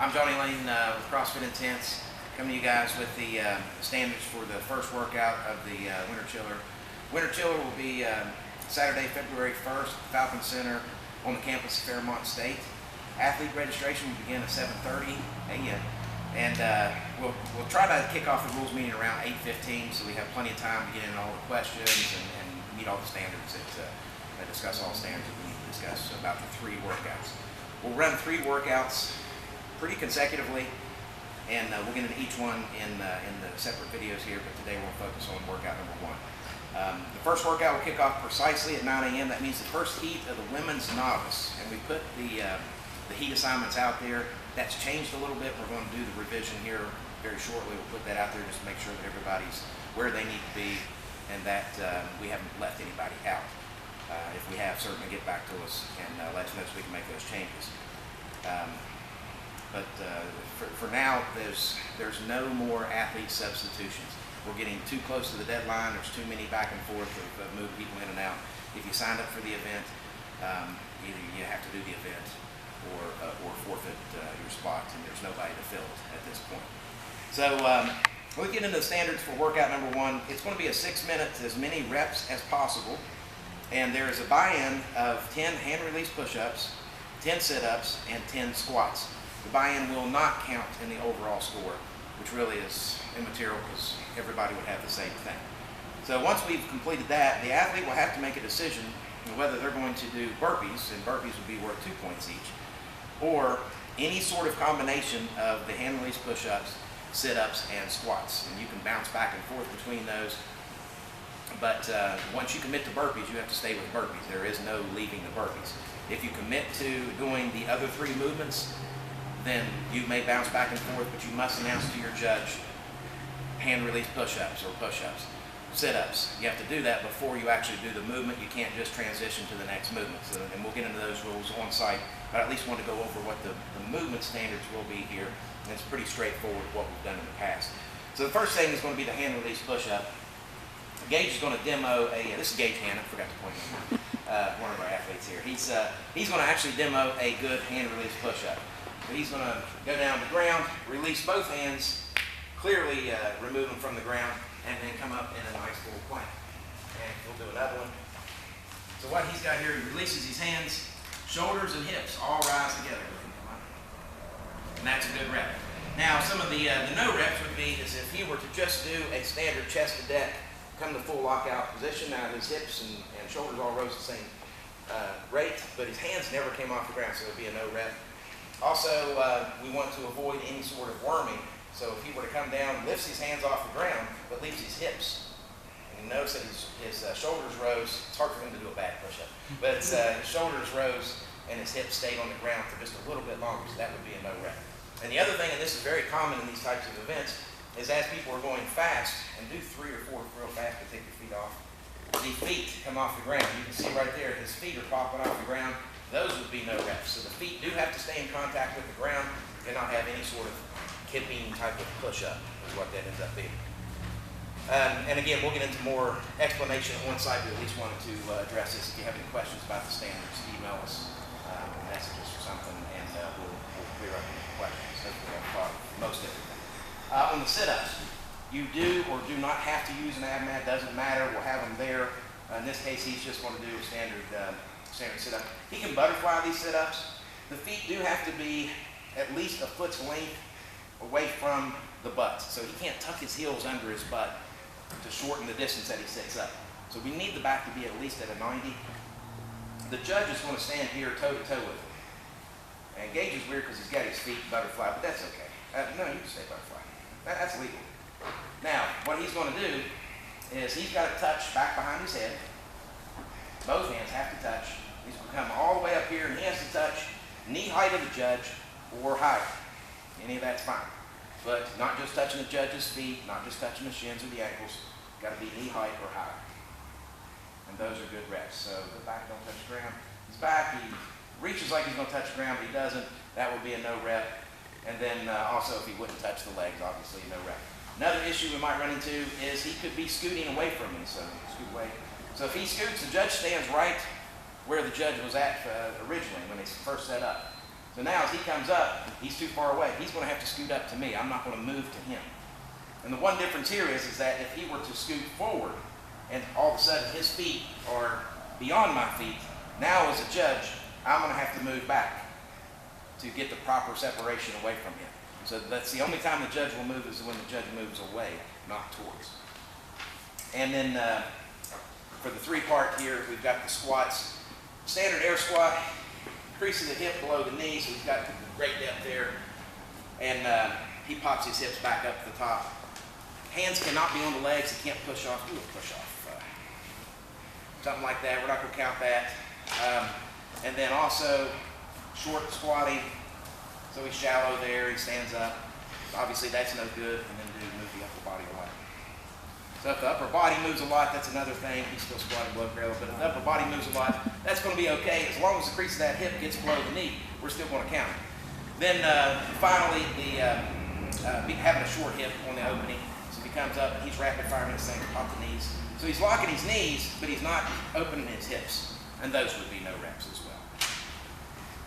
I'm Johnny Lane with CrossFit Intense, coming to you guys with the standards for the first workout of the Winter Chiller. Winter Chiller will be Saturday, February 1st, Falcon Center on the campus of Fairmont State. Athlete registration will begin at 7:30 a.m. And we'll try to kick off the rules meeting around 8:15, so we have plenty of time to get in all the questions and meet all the standards that discuss all the standards that we need to discuss about the 3 workouts. We'll run 3 workouts pretty consecutively, and we'll get into each one in the separate videos here, but today we'll focus on workout number 1. The first workout will kick off precisely at 9 a.m. That means the first heat of the women's novice, and we put the heat assignments out there. That's changed a little bit. We're going to do the revision here very shortly. We'll put that out there just to make sure that everybody's where they need to be and that we haven't left anybody out. If we have, certainly get back to us and let us know so we can make those changes. But for now, there's no more athlete substitutions. We're getting too close to the deadline. There's too many back and forth of moving people in and out. If you signed up for the event, either you have to do the event or forfeit your spot, and there's nobody to fill it at this point. So we'll get into the standards for workout number 1. It's going to be a 6 minutes, as many reps as possible, and there is a buy-in of 10 hand release push-ups, 10 sit-ups, and 10 squats. The buy-in will not count in the overall score, which really is immaterial because everybody would have the same thing. So once we've completed that, the athlete will have to make a decision whether they're going to do burpees, and burpees would be worth 2 points each, or any sort of combination of the hand release push-ups, sit-ups, and squats. And you can bounce back and forth between those. But once you commit to burpees, you have to stay with burpees. There is no leaving the burpees. If you commit to doing the other 3 movements, then you may bounce back and forth, but you must announce to your judge hand release push-ups or push-ups, sit-ups. You have to do that before you actually do the movement. You can't just transition to the next movement. So, and we'll get into those rules on site, but I at least want to go over what the movement standards will be here. And it's pretty straightforward what we've done in the past. So the first thing is going to be the hand release push-up. Gage is going to demo this is Gage Hanna, I forgot to point him one of our athletes here. He's going to actually demo a good hand release push-up. So he's going to go down the ground, release both hands, clearly remove them from the ground, and then come up in a nice full plank. And we'll do another one. So what he's got here, he releases his hands, shoulders and hips all rise together. And that's a good rep. Now some of the no reps would be as if he were to just do a standard chest to deck, come to full lockout position. Now his hips and shoulders all rose the same rate, but his hands never came off the ground, so it would be a no rep. Also, we want to avoid any sort of worming. So if he were to come down, lifts his hands off the ground, but leaves his hips, and you notice that his shoulders rose. It's hard for him to do a bad push-up, but his shoulders rose and his hips stayed on the ground for just a little bit longer, so that would be a no rep. And the other thing, and this is very common in these types of events, is as people are going fast, and do 3 or 4 real fast to take your feet off, the feet come off the ground. You can see right there, his feet are popping off the ground. Those would be no reps. So the feet do have to stay in contact with the ground. You cannot have any sort of kipping type of push-up is what that ends up being. And again, we'll get into more explanation on one side. We at least wanted to address this. If you have any questions about the standards, email us, message us or something, and we'll clear up any questions. Hopefully I've thought of most everything. On the sit-ups, you do or do not have to use an ab mat. Doesn't matter. We'll have them there. In this case, he's just going to do a standard sit-up. He can butterfly these sit-ups. The feet do have to be at least a foot's length away from the butt. So he can't tuck his heels under his butt to shorten the distance that he sits up. So we need the back to be at least at a 90. The judge is going to stand here toe-to-toe with him. And Gage is weird because he's got his feet butterfly, but that's okay. No, you can stay butterfly. That's legal. Now, what he's going to do is he's got to touch back behind his head. Both hands have to touch. He's going to come all the way up here, and he has to touch knee height of the judge or higher. Any of that's fine. But not just touching the judge's feet, not just touching the shins or the ankles. Got to be knee height or higher. And those are good reps. So the back don't touch the ground. His back, he reaches like he's going to touch the ground, but he doesn't. That would be a no rep. And then also if he wouldn't touch the legs, obviously no rep. Another issue we might run into is he could be scooting away from me. So scoot away. So if he scoots, the judge stands right where the judge was at originally when they first set up. So So now as he comes up, he's too far away. He's going to have to scoot up to me. I'm not going to move to him. And the one difference here is that if he were to scoot forward and all of a sudden his feet are beyond my feet, now as a judge, I'm going to have to move back to get the proper separation away from him. So that's the only time the judge will move is when the judge moves away, not towards. And then for the three-part here, we've got the squats. Standard air squat, creasing the hip below the knee, so he's got great depth there. And he pops his hips back up to the top. Hands cannot be on the legs. He can't push off. Do a push off. Something like that. We're not going to count that. And then also short squatting. So he's shallow there. He stands up. Obviously that's no good. And then move the upper body a lot. So if the upper body moves a lot, that's another thing. He's still squatting below parallel, but if the upper body moves a lot, that's going to be okay. As long as the crease of that hip gets below the knee, we're still going to count it. Then finally, having a short hip on the opening. So if he comes up and he's rapid firing this thing, pop the knees. So he's locking his knees, but he's not opening his hips. And those would be no reps as well.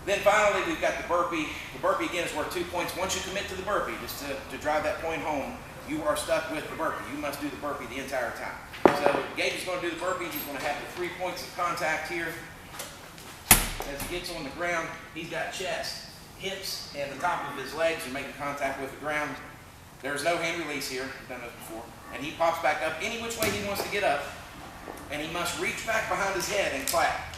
Then finally, we've got the burpee. The burpee, again, is worth 2 points. Once you commit to the burpee, just to drive that point home, you are stuck with the burpee. You must do the burpee the entire time. So Gage is going to do the burpee. He's going to have the 3 points of contact here. As he gets on the ground, he's got chest, hips, and the top of his legs are making contact with the ground. There's no hand release here. We've done this before. And he pops back up any which way he wants to get up. And he must reach back behind his head and clap.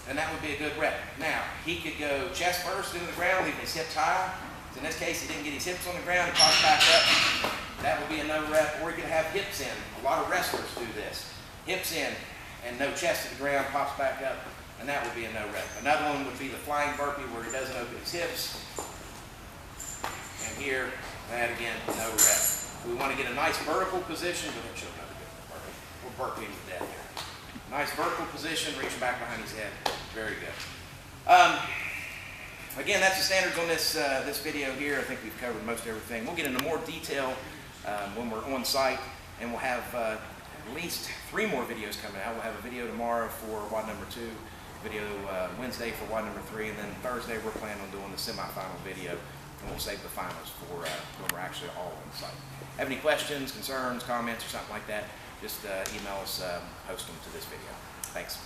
And that would be a good rep. Now, he could go chest first into the ground, leaving his hips high. So in this case, he didn't get his hips on the ground. He pops back up. That would be a no rep. Or he could have hips in. A lot of wrestlers do this. Hips in and no chest to the ground, pops back up. And that would be a no rep. Another one would be the flying burpee where he doesn't open his hips. And here, that again, no rep. We want to get a nice vertical position. Go ahead and show another good burpee. We're burpeeing to death here. Nice vertical position, reaching back behind his head. Very good. Again, that's the standards on this video here. I think we've covered most everything. We'll get into more detail when we're on site, and we'll have at least 3 more videos coming out. We'll have a video tomorrow for WOD number 2, video Wednesday for WOD number 3, and then Thursday we're planning on doing the semifinal video, and we'll save the finals for when we're actually all on site. Have any questions, concerns, comments, or something like that, just email us, post them to this video. Thanks.